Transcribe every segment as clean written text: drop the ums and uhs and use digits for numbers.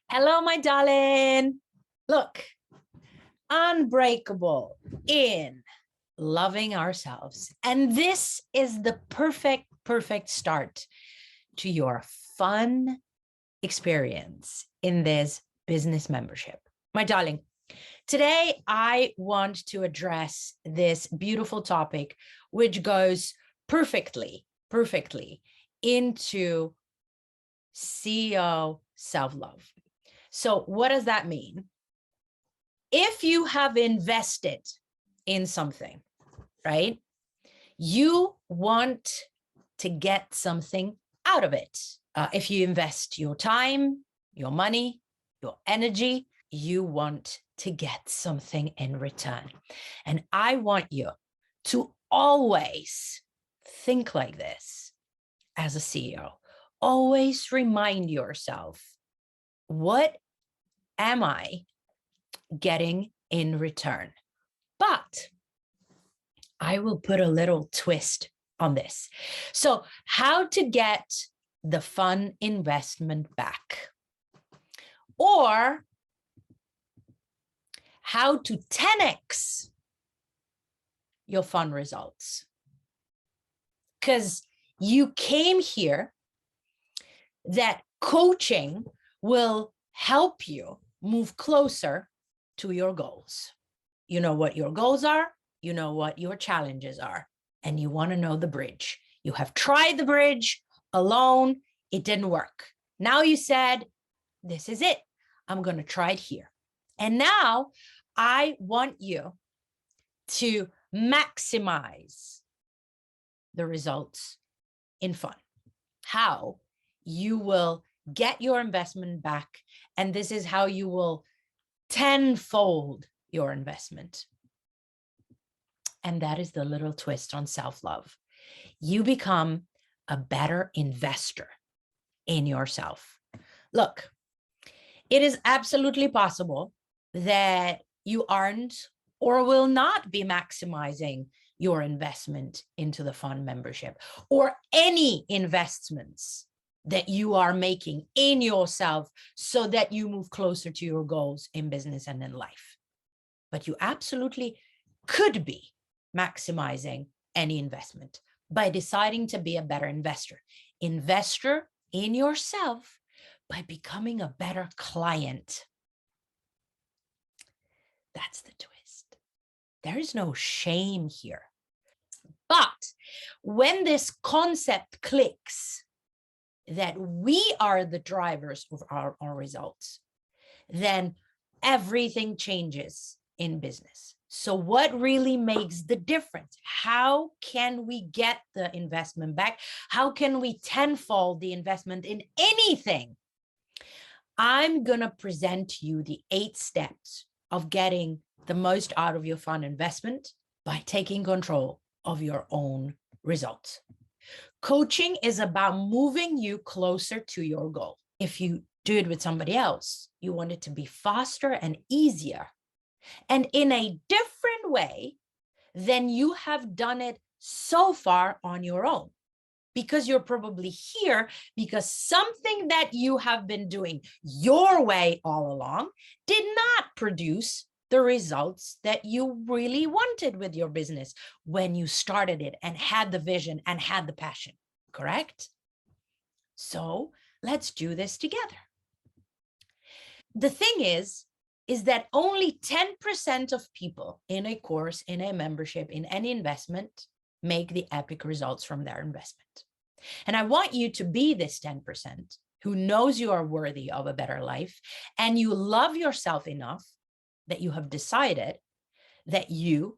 Hello, my darling. Look, unbreakable in loving ourselves. And this is the perfect start to your fun experience in this business membership. My darling, today I want to address this beautiful topic, which goes perfectly into CEO self-love. So what does that mean? If you have invested in something, right, you want to get something out of it. If you invest your time, your money, your energy, you want to get something in return. And I want you to always think like this as a CEO. Always remind yourself, what am I getting in return? But I will put a little twist on this. So how to get the fun investment back, or how to 10x your fun results. Because you came here that coaching will help you move closer to your goals. You know what your goals are, you know what your challenges are, and you want to know the bridge. You have tried the bridge alone, it didn't work. Now you said, this is it, I'm going to try it here. And now I want you to maximize the results in fun. How you will get your investment back, and this is how you will tenfold your investment. And that is the little twist on self-love. You become a better investor in yourself. Look, it is absolutely possible that you aren't or will not be maximizing your investment into the fund membership, or any investments that you are making in yourself so that you move closer to your goals in business and in life. But you absolutely could be maximizing any investment by deciding to be a better investor. Investor in yourself by becoming a better client. That's the twist. There is no shame here. But when this concept clicks, that we are the drivers of our results, then everything changes in business. So what really makes the difference? How can we get the investment back? How can we tenfold the investment in anything? I'm going to present to you the 8 steps of getting the most out of your fund investment by taking control of your own results. Coaching is about moving you closer to your goal. If you do it with somebody else, you want it to be faster and easier, and in a different way than you have done it so far on your own. Because you're probably here because something that you have been doing your way all along did not produce the results that you really wanted with your business when you started it and had the vision and had the passion, correct? So let's do this together. The thing is that only 10% of people in a course, in a membership, in any investment make the epic results from their investment. And I want you to be this 10% who knows you are worthy of a better life, and you love yourself enough that you have decided that you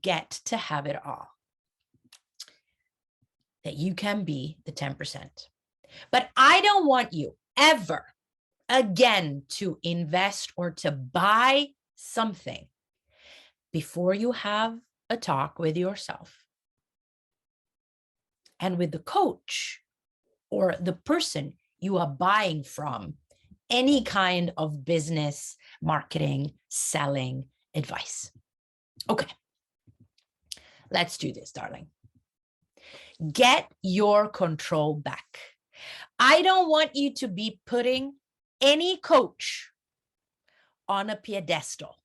get to have it all, that you can be the 10%. But I don't want you ever again to invest or to buy something before you have a talk with yourself and with the coach or the person you are buying from any kind of business, marketing, selling advice. Okay, let's do this, darling. Get your control back. I don't want you to be putting any coach on a pedestal,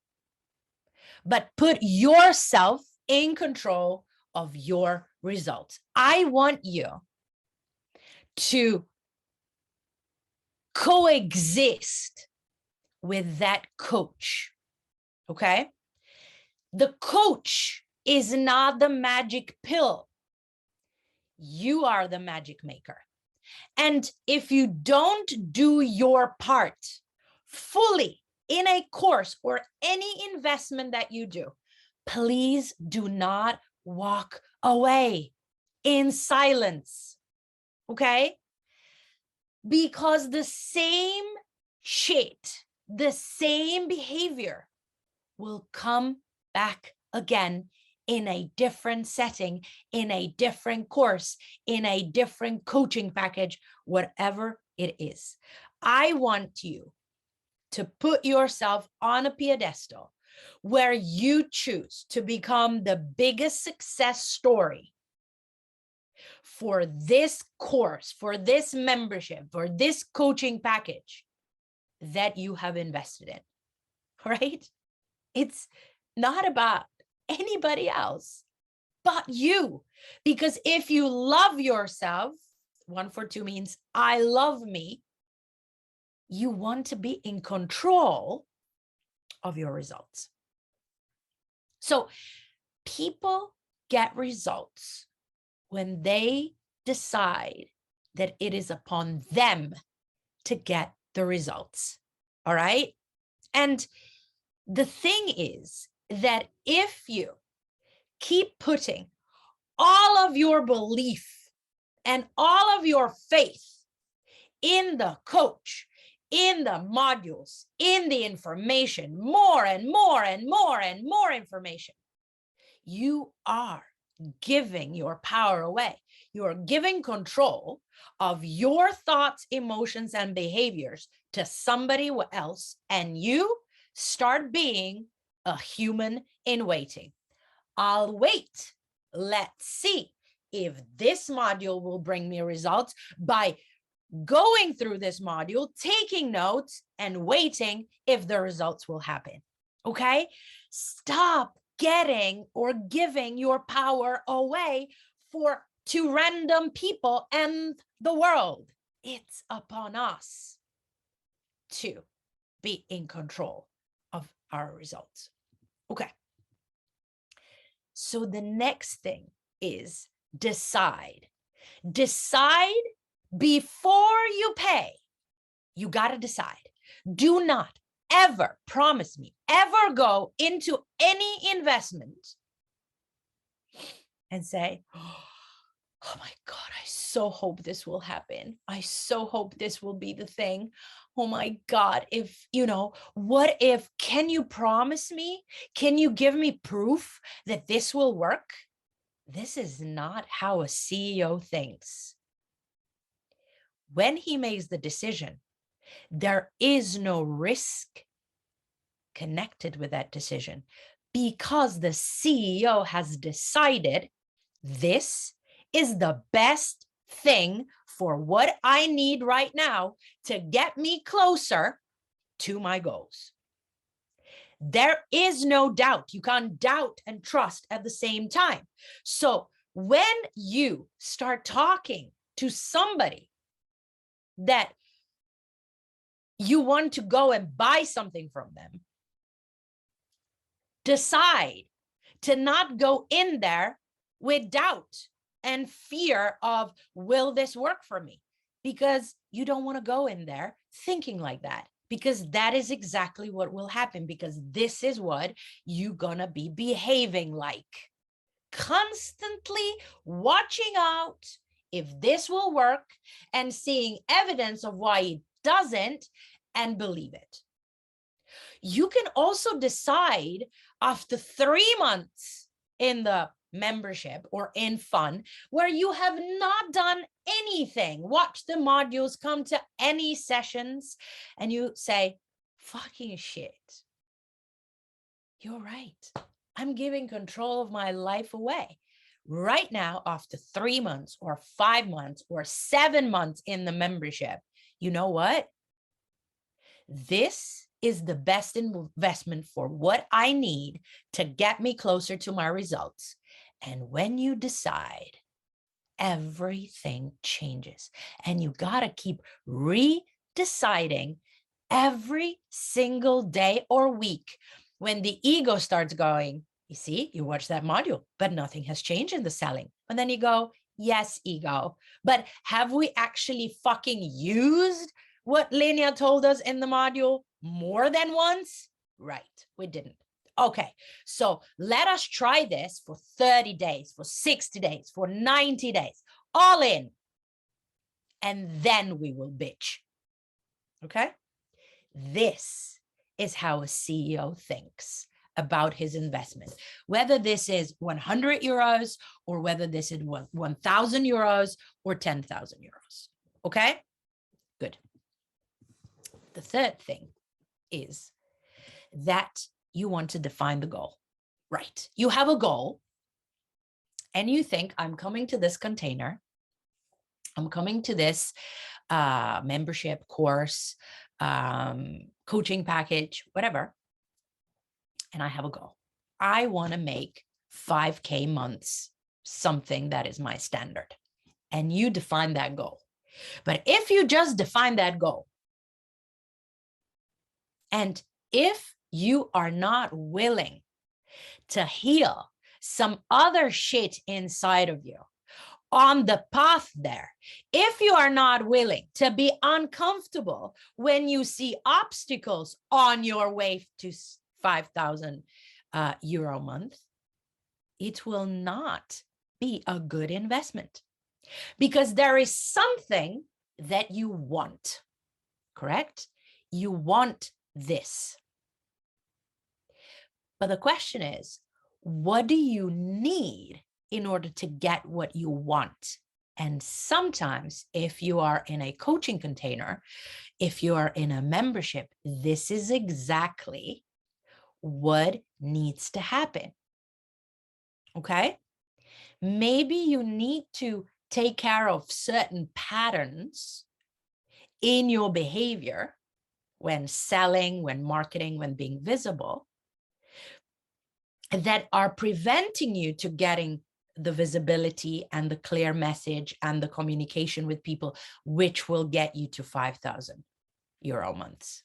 but put yourself in control of your results. I want you to coexist with that coach, okay? The coach is not the magic pill. You are the magic maker. And if you don't do your part fully in a course or any investment that you do, please do not walk away in silence, okay? Because the same shit, the same behavior will come back again in a different setting, in a different course, in a different coaching package, whatever it is. I want you to put yourself on a pedestal where you choose to become the biggest success story for this course, for this membership, for this coaching package that you have invested in, right? It's not about anybody else but you. Because if you love yourself, 142 means I love me, you want to be in control of your results. So people get results when they decide that it is upon them to get the results. All right. And the thing is that if you keep putting all of your belief and all of your faith in the coach, in the modules, in the information, more and more and more and more information, you are giving your power away. You are giving control of your thoughts, emotions, and behaviors to somebody else, and you start being a human in waiting. I'll wait. Let's see if this module will bring me results by going through this module, taking notes, and waiting if the results will happen. Okay? Stop getting or giving your power away to random people and the world. It's upon us to be in control of our results. Okay. So the next thing is decide. Decide before you pay. You got to decide. Do not ever, promise me, ever go into any investment and say, oh my God, I so hope this will happen. I so hope this will be the thing. Oh my God, what if, can you promise me? Can you give me proof that this will work? This is not how a CEO thinks. When he makes the decision, there is no risk connected with that decision because the CEO has decided this is the best thing for what I need right now to get me closer to my goals. There is no doubt. You can't doubt and trust at the same time. So when you start talking to somebody that you want to go and buy something from them, decide to not go in there with doubt and fear of, will this work for me? Because you don't want to go in there thinking like that, because that is exactly what will happen, because this is what you're gonna be behaving like. Constantly watching out if this will work and seeing evidence of why it doesn't and believe it. You can also decide after 3 months in the membership or in fun where you have not done anything, watch the modules, come to any sessions, and you say, fucking shit, you're right. I'm giving control of my life away. Right now, after 3 months or 5 months or 7 months in the membership, you know what? This is the best investment for what I need to get me closer to my results. And when you decide, everything changes. And you got to keep redeciding every single day or week. When the ego starts going, you see, you watch that module, but nothing has changed in the selling. And then you go, yes, ego, but have we actually fucking used what Lenya told us in the module more than once? Right, we didn't. Okay, so let us try this for 30 days, for 60 days, for 90 days, all in. And then we will bitch. Okay? This is how a CEO thinks about his investment, whether this is 100 euros or whether this is 1,000 euros or 10,000 euros. Okay? Good. The third thing is that you want to define the goal, right? You have a goal and you think, I'm coming to this container, I'm coming to this membership course, coaching package, whatever, and I have a goal. I want to make 5K months, something that is my standard. And you define that goal. But if you just define that goal, and if you are not willing to heal some other shit inside of you on the path there, if you are not willing to be uncomfortable when you see obstacles on your way to 5,000 euro a month, it will not be a good investment, because there is something that you want, correct? You want this. But the question is, what do you need in order to get what you want? And sometimes if you are in a coaching container, if you are in a membership, this is exactly what needs to happen. Okay? Maybe you need to take care of certain patterns in your behavior when selling, when marketing, when being visible, that are preventing you to getting the visibility and the clear message and the communication with people, which will get you to 5,000 euro months.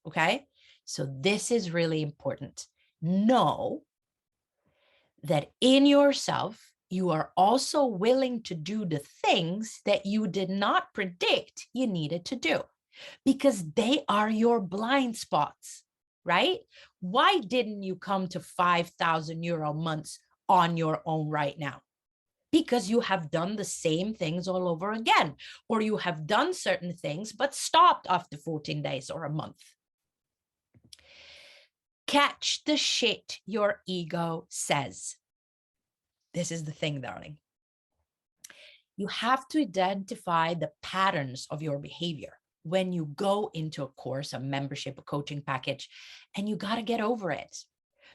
Okay? So this is really important. Know that in yourself, you are also willing to do the things that you did not predict you needed to do, because they are your blind spots, right? Why didn't you come to 5,000 euro months on your own right now? Because you have done the same things all over again, or you have done certain things but stopped after 14 days or a month. Catch the shit your ego says. This is the thing, darling. You have to identify the patterns of your behavior when you go into a course, a membership, a coaching package, and you got to get over it.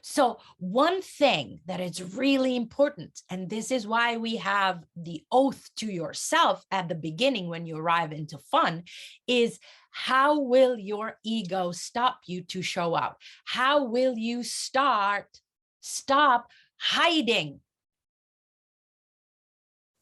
So one thing that is really important, and this is why we have the oath to yourself at the beginning when you arrive into fun, is how will your ego stop you to show up? How will you stop hiding?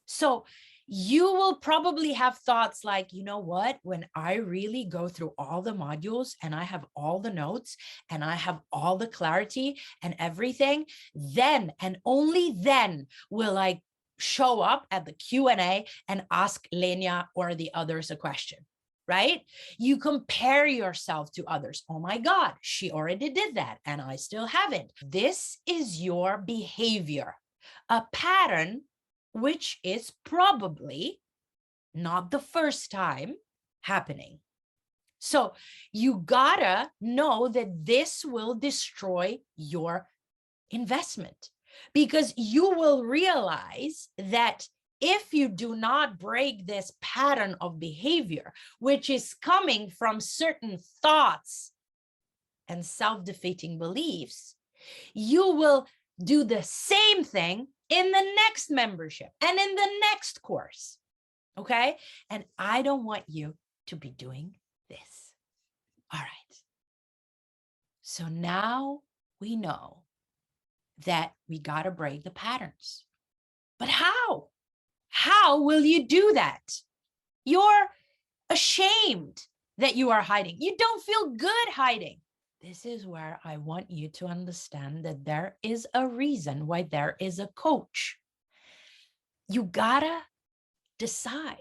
So you will probably have thoughts like, you know what, when I really go through all the modules and I have all the notes and I have all the clarity and everything, then and only then will I show up at the Q&A and ask Lenya or the others a question, right? You compare yourself to others. Oh my God, she already did that and I still haven't. This is your behavior, a pattern which is probably not the first time happening. So you gotta know that this will destroy your investment, because you will realize that if you do not break this pattern of behavior, which is coming from certain thoughts and self-defeating beliefs, you will do the same thing in the next membership and in the next course. Okay? And I don't want you to be doing this. All right. So now we know that we got to break the patterns. But how? How will you do that? You're ashamed that you are hiding. You don't feel good hiding. This is where I want you to understand that there is a reason why there is a coach. You gotta decide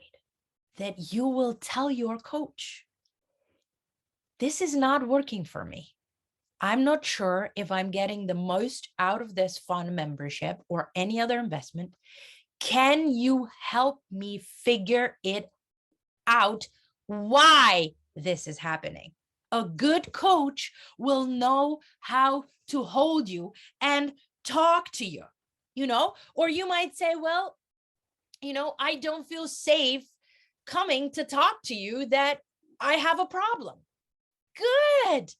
that you will tell your coach, this is not working for me. I'm not sure if I'm getting the most out of this fund membership or any other investment. Can you help me figure it out why this is happening? A good coach will know how to hold you and talk to you, or you might say, well, I don't feel safe coming to talk to you, that I have a problem. Good.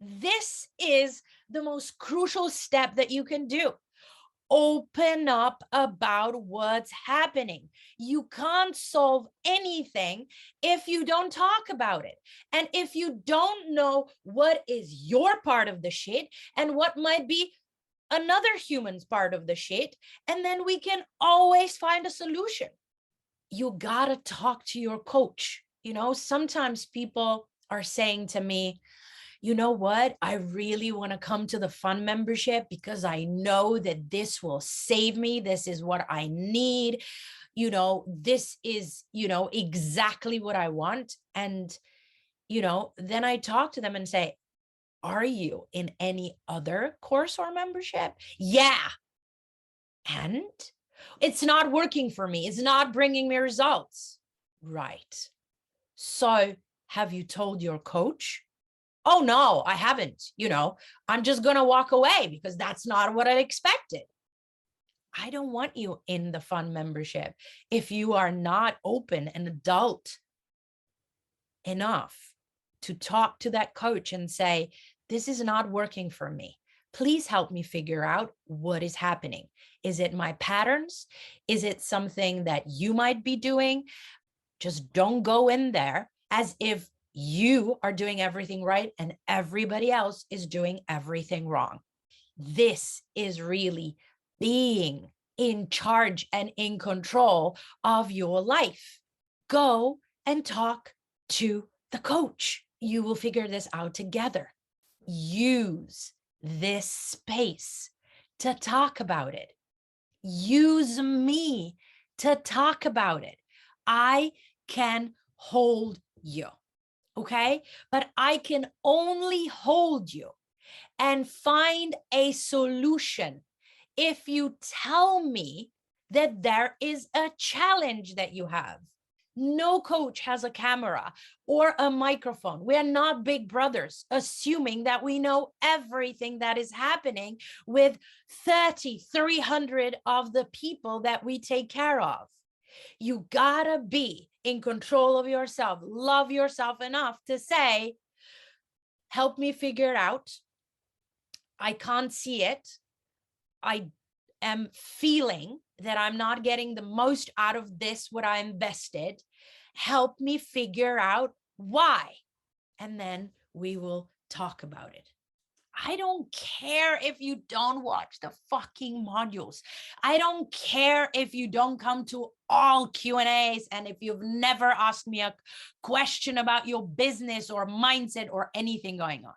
This is the most crucial step that you can do. Open up about what's happening. You can't solve anything if you don't talk about it. And if you don't know what is your part of the shit and what might be another human's part of the shit, and then we can always find a solution. You gotta talk to your coach. Sometimes people are saying to me, you know what? I really want to come to the fund membership because I know that this will save me. This is what I need. This is, exactly what I want. And, then I talk to them and say, are you in any other course or membership? Yeah. And it's not working for me. It's not bringing me results. Right. So have you told your coach? Oh, no, I haven't. I'm just going to walk away because that's not what I expected. I don't want you in the fund membership if you are not open and adult enough to talk to that coach and say, this is not working for me. Please help me figure out what is happening. Is it my patterns? Is it something that you might be doing? Just don't go in there as if you are doing everything right and everybody else is doing everything wrong. This is really being in charge and in control of your life. Go and talk to the coach. You will figure this out together. Use this space to talk about it. Use me to talk about it. I can hold you. Okay, but I can only hold you and find a solution if you tell me that there is a challenge that you have. No coach has a camera or a microphone. We are not big brothers, assuming that we know everything that is happening with 300 of the people that we take care of. You gotta be in control of yourself, love yourself enough to say, help me figure it out. I can't see it. I am feeling that I'm not getting the most out of this, what I invested. Help me figure out why. And then we will talk about it. I don't care if you don't watch the fucking modules. I don't care if you don't come to all Q&As and if you've never asked me a question about your business or mindset or anything going on.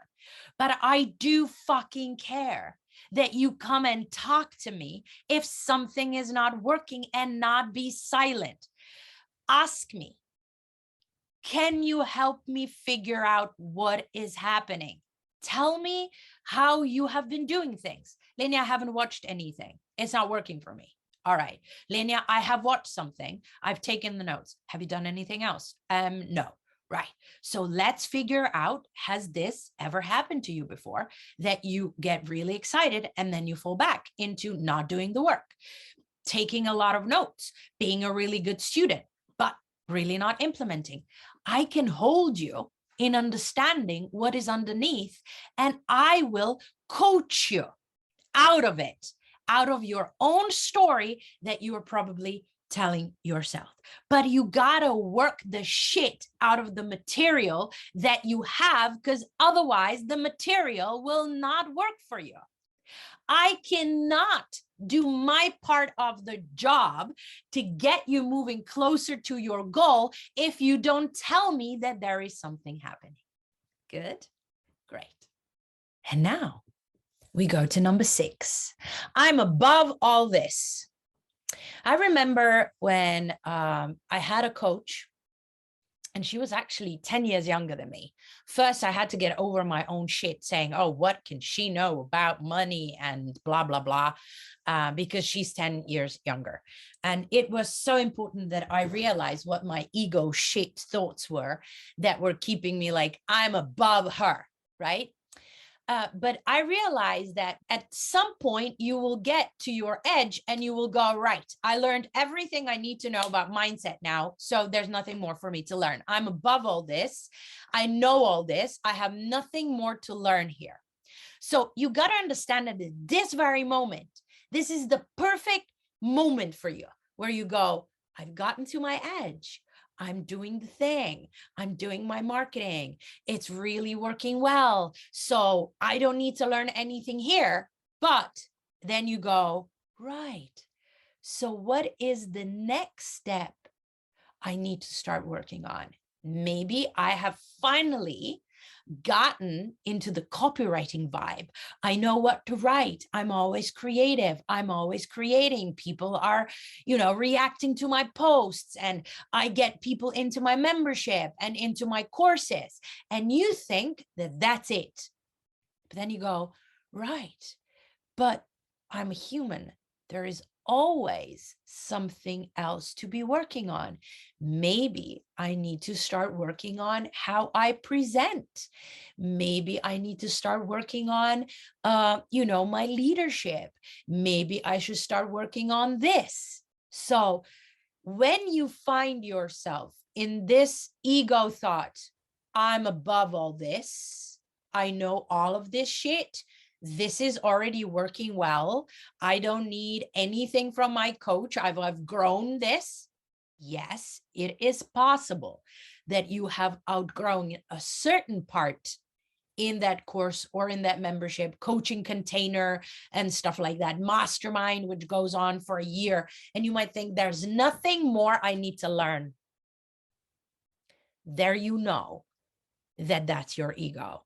But I do fucking care that you come and talk to me if something is not working and not be silent. Ask me, can you help me figure out what is happening? Tell me how you have been doing things. Lenya, I haven't watched anything. It's not working for me. All right. Lenya, I have watched something. I've taken the notes. Have you done anything else? No. Right. So let's figure out, has this ever happened to you before that you get really excited and then you fall back into not doing the work, taking a lot of notes, being a really good student, but really not implementing? I can hold you in understanding what is underneath, and I will coach you out of it, out of your own story that you are probably telling yourself. But you gotta work the shit out of the material that you have, because otherwise the material will not work for you. I cannot do my part of the job to get you moving closer to your goal if you don't tell me that there is something happening. Good? Great. And now we go to number 6. I'm above all this. I remember when I had a coach, and she was actually 10 years younger than me. First, I had to get over my own shit saying, oh, what can she know about money and blah, blah, blah, because she's 10 years younger. And it was so important that I realized what my ego shit thoughts were that were keeping me like, I'm above her, right? But I realized that at some point you will get to your edge and you will go, right, I learned everything I need to know about mindset now. So there's nothing more for me to learn. I'm above all this. I know all this. I have nothing more to learn here. So you got to understand that at this very moment, this is the perfect moment for you where you go, I've gotten to my edge. I'm doing the thing. I'm doing my marketing. It's really working well. So I don't need to learn anything here. But then you go, right. So what is the next step I need to start working on? Maybe I have finally gotten into the copywriting vibe. I know what to write. I'm always creative. I'm always creating. People are, reacting to my posts, and I get people into my membership and into my courses. And you think that that's it. But then you go, right, but I'm a human. There is always something else to be working on. Maybe I need to start working on how I present. Maybe I need to start working on, my leadership. Maybe I should start working on this. So when you find yourself in this ego thought, I'm above all this, I know all of this shit, this is already working well, I don't need anything from my coach, I've grown this. Yes, it is possible that you have outgrown a certain part in that course or in that membership, coaching container and stuff like that, mastermind, which goes on for a year. And you might think there's nothing more I need to learn. There you know that that's your ego.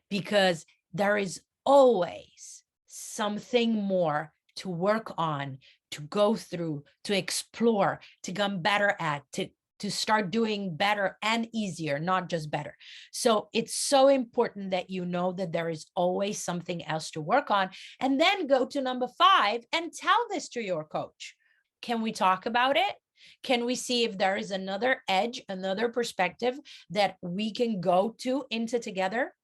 Because there is always something more to work on, to go through, to explore, to become better at, to start doing better and easier, not just better. So it's so important that you know that there is always something else to work on. And then go to number 5 and tell this to your coach. Can we talk about it? Can we see if there is another edge, another perspective that we can go to into together?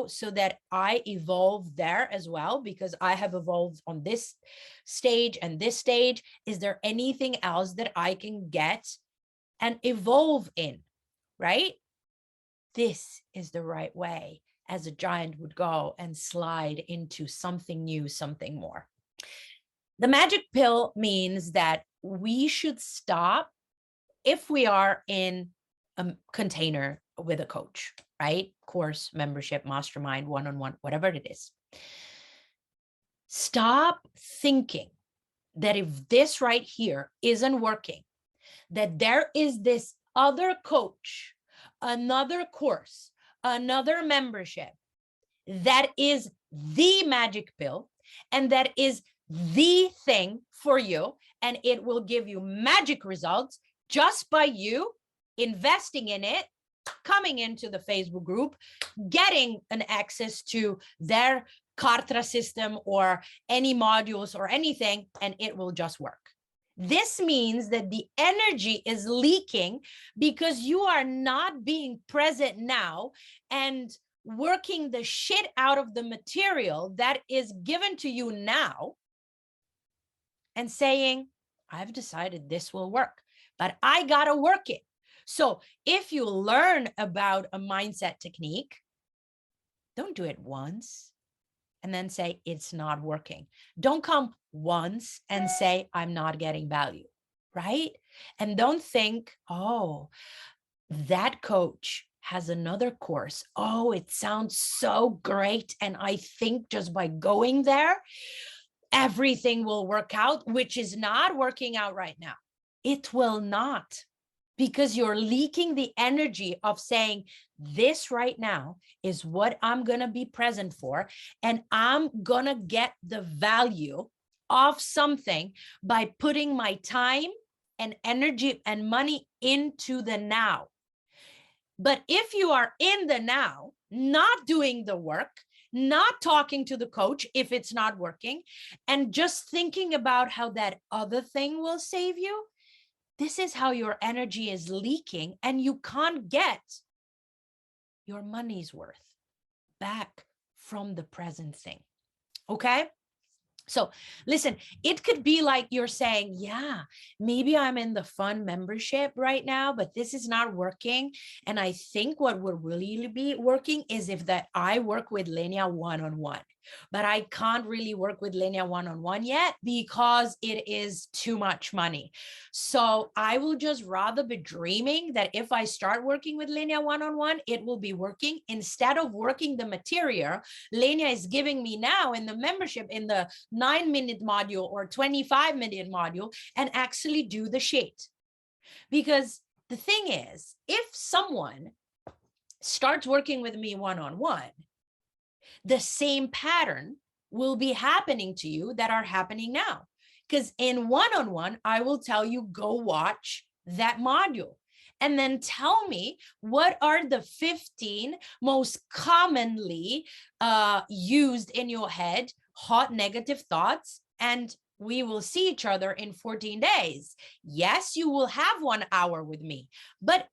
So that I evolve there as well, because I have evolved on this stage and this stage. Is there anything else that I can get and evolve in, right? This is the right way as a giant would go and slide into something new, something more. The magic pill means that we should stop if we are in a container with a coach, right? Course, membership, mastermind, one-on-one, whatever it is. Stop thinking that if this right here isn't working, that there is this other coach, another course, another membership that is the magic pill and that is the thing for you, and it will give you magic results just by you investing in it, coming into the Facebook group, getting an access to their Kartra system or any modules or anything, and it will just work. This means that the energy is leaking because you are not being present now and working the shit out of the material that is given to you now and saying, I've decided this will work, but I gotta work it. So if you learn about a mindset technique, don't do it once and then say, it's not working. Don't come once and say, I'm not getting value, right? And don't think, oh, that coach has another course. Oh, it sounds so great. And I think just by going there, everything will work out, which is not working out right now. It will not, because you're leaking the energy of saying, this right now is what I'm going to be present for, and I'm going to get the value of something by putting my time and energy and money into the now. But if you are in the now, not doing the work, not talking to the coach if it's not working, and just thinking about how that other thing will save you, this is how your energy is leaking, and you can't get your money's worth back from the present thing. Okay? So listen, it could be like you're saying, yeah, maybe I'm in the fun membership right now, but this is not working. And I think what would really be working is if that I work with Lenya one-on-one. But I can't really work with Lenya one-on-one yet because it is too much money. So I will just rather be dreaming that if I start working with Lenya one-on-one, it will be working instead of working the material Lenya is giving me now in the membership in the 9-minute module or 25-minute module, and actually do the shit. Because the thing is, if someone starts working with me one-on-one, the same pattern will be happening to you that are happening now. Because in one-on-one, I will tell you, go watch that module. And then tell me, what are the 15 most commonly used in your head, hot negative thoughts? And we will see each other in 14 days. Yes, you will have 1 hour with me, but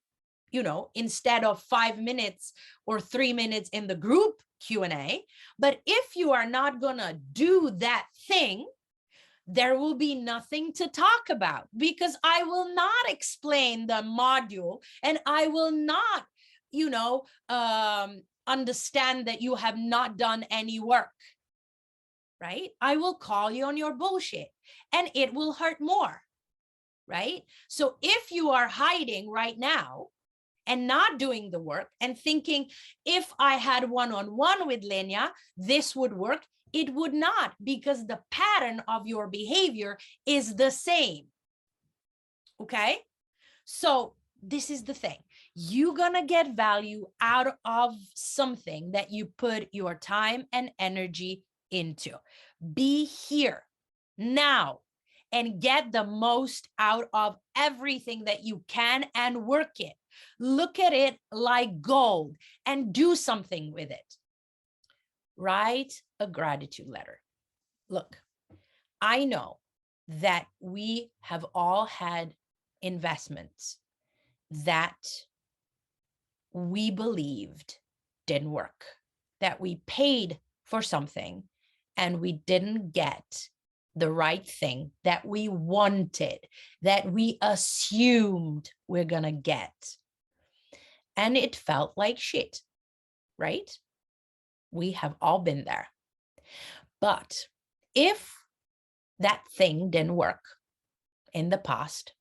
instead of 5 minutes or 3 minutes in the group Q&A. But if you are not gonna do that thing, there will be nothing to talk about, because I will not explain the module, and I will not, understand that you have not done any work, right? I will call you on your bullshit, and it will hurt more, right? So if you are hiding right now and not doing the work and thinking, if I had one-on-one with Lenya, this would work, it would not, because the pattern of your behavior is the same. Okay? So this is the thing. You're gonna get value out of something that you put your time and energy into. Be here now and get the most out of everything that you can and work it. Look at it like gold and do something with it. Write a gratitude letter. Look, I know that we have all had investments that we believed didn't work, that we paid for something and we didn't get the right thing that we wanted, that we assumed we're gonna get. And it felt like shit, right? We have all been there. But if that thing didn't work in the past,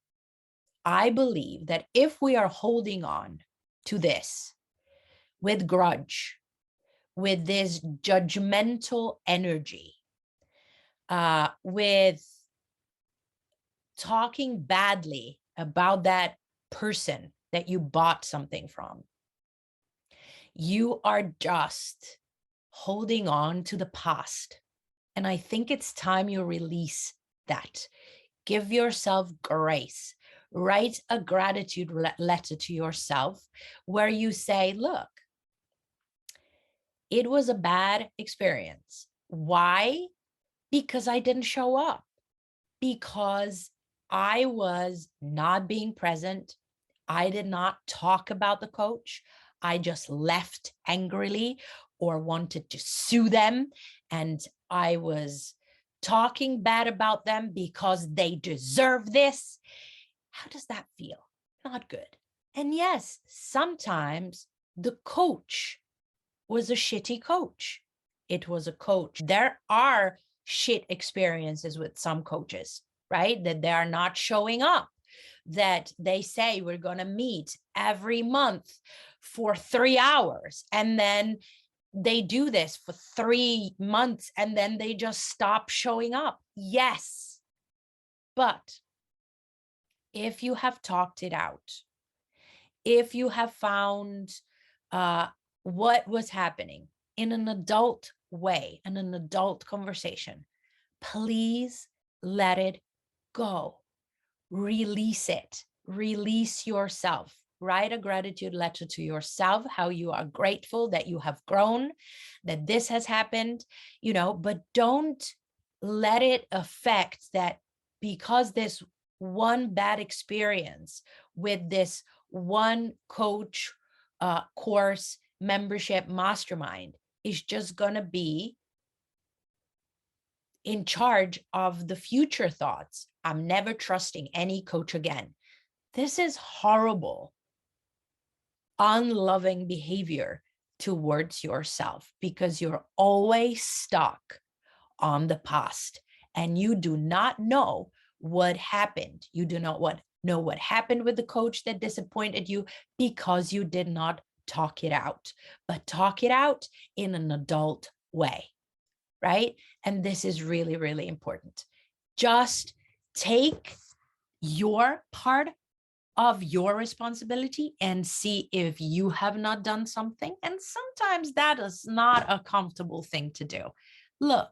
I believe that if we are holding on to this with grudge, with this judgmental energy, with talking badly about that person that you bought something from, you are just holding on to the past. And I think it's time you release that. Give yourself grace. Write a gratitude letter to yourself where you say, look, it was a bad experience. Why? Because I didn't show up. Because I was not being present. I did not talk about the coach. I just left angrily or wanted to sue them. And I was talking bad about them because they deserve this. How does that feel? Not good. And yes, sometimes the coach was a shitty coach. it was a coach. There are shit experiences with some coaches, right? That they are not showing up, that they say we're going to meet every month for 3 hours, and then they do this for 3 months and then they just stop showing up. Yes. But if you have talked it out, if you have found what was happening in an adult way, in an adult conversation, please let it go. Release it. Release yourself. Write a gratitude letter to yourself, how you are grateful that you have grown, that this has happened, but don't let it affect that, because this one bad experience with this one coach, course, membership, mastermind is just going to be in charge of the future thoughts. I'm never trusting any coach again. This is horrible, unloving behavior towards yourself, because you're always stuck on the past and you do not know what happened. You do not know what happened with the coach that disappointed you, because you did not talk it out. But talk it out in an adult way, right? And this is really, really important. Just take your part of your responsibility and see if you have not done something. And sometimes that is not a comfortable thing to do. Look,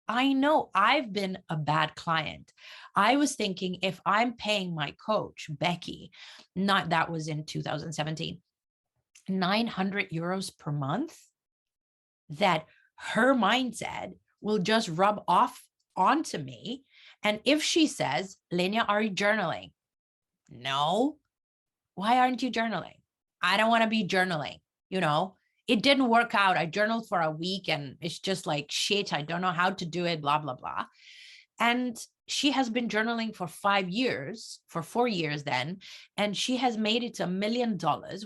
I know I've been a bad client. I was thinking, if I'm paying my coach, Becky, that was in 2017, 900 euros per month, that her mindset will just rub off onto me. And if she says, Lenya, are you journaling? No. Why aren't you journaling? I don't want to be journaling. It didn't work out. I journaled for a week and it's just like shit. I don't know how to do it, blah, blah, blah. And she has been journaling for 4 years then. And she has made it $1 million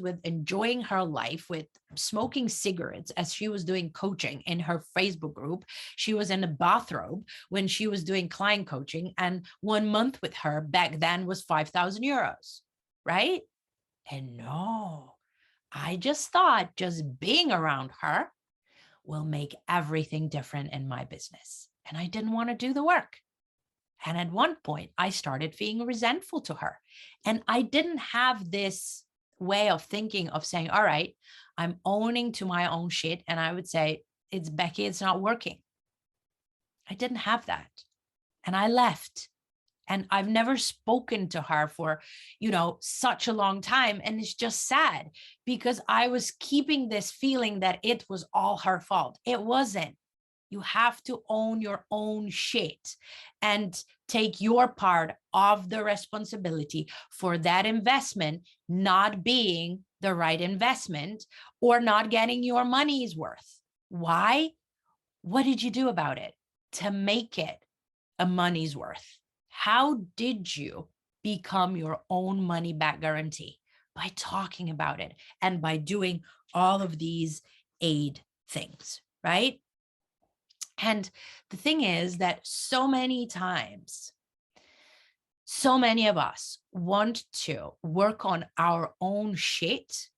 with enjoying her life, with smoking cigarettes as she was doing coaching in her Facebook group. She was in a bathrobe when she was doing client coaching. And 1 month with her back then was 5,000 euros, right? And no, I just thought just being around her will make everything different in my business. And I didn't want to do the work. And at one point, I started being resentful to her. And I didn't have this way of thinking of saying, all right, I'm owning to my own shit. And I would say, it's Becky, it's not working. I didn't have that. And I left. And I've never spoken to her for, such a long time. And it's just sad, because I was keeping this feeling that it was all her fault. It wasn't. You have to own your own shit and take your part of the responsibility for that investment not being the right investment, or not getting your money's worth. Why? What did you do about it to make it a money's worth? How did you become your own money back guarantee? By talking about it and by doing all of these aid things, right? And the thing is that so many times, so many of us want to work on our own shit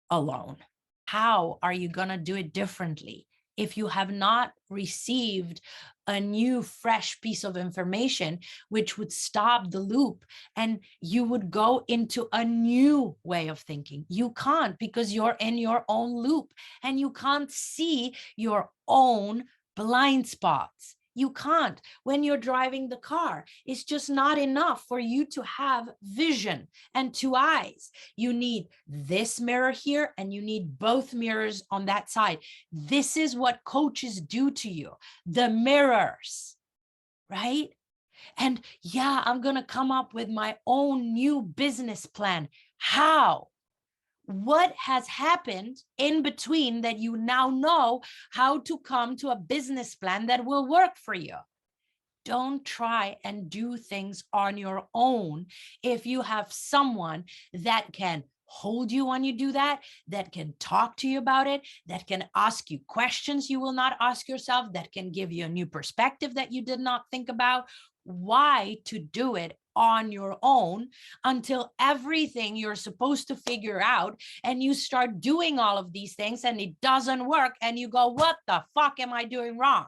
alone. How are you going to do it differently if you have not received a new, fresh piece of information, which would stop the loop and you would go into a new way of thinking? You can't, because you're in your own loop and you can't see your own blind spots. You can't. When you're driving the car, it's just not enough for you to have vision and 2 eyes. You need this mirror here and you need both mirrors on that side. This is what coaches do to you, the mirrors, right? And yeah, I'm going to come up with my own new business plan. How? What has happened in between that you now know how to come to a business plan that will work for you? Don't try and do things on your own if you have someone that can hold you when you do that can talk to you about it, that can ask you questions you will not ask yourself, that can give you a new perspective that you did not think about. Why to do it on your own until everything you're supposed to figure out and you start doing all of these things and it doesn't work and you go, what the fuck am I doing wrong?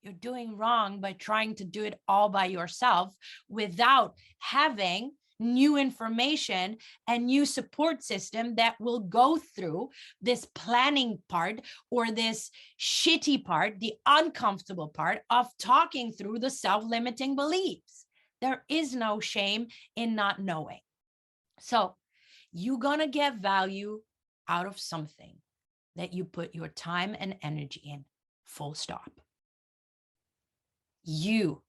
You're doing wrong by trying to do it all by yourself without having new information and new support system that will go through this planning part or this shitty part, the uncomfortable part of talking through the self-limiting beliefs. There is no shame in not knowing. So you're gonna get value out of something that you put your time and energy in, full stop. You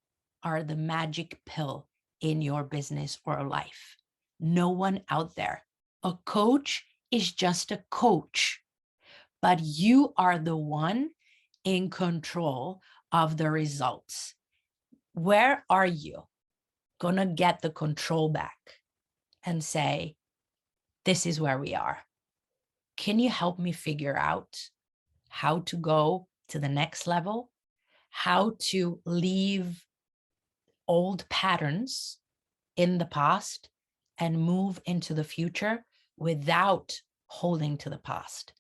are the magic pill in your business or life. No one out there. A coach is just a coach, but you are the one in control of the results. Where are you gonna get the control back and say, this is where we are? Can you help me figure out how to go to the next level? How to leave old patterns in the past and move into the future without holding to the past?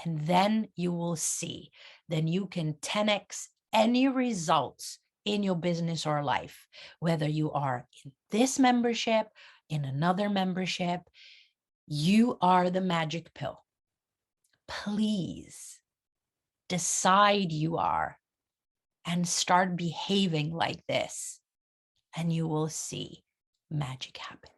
And then you will see, then you can 10x any results in your business or life, whether you are in this membership, in another membership. You are the magic pill. Please decide you are and start behaving like this, and you will see magic happen.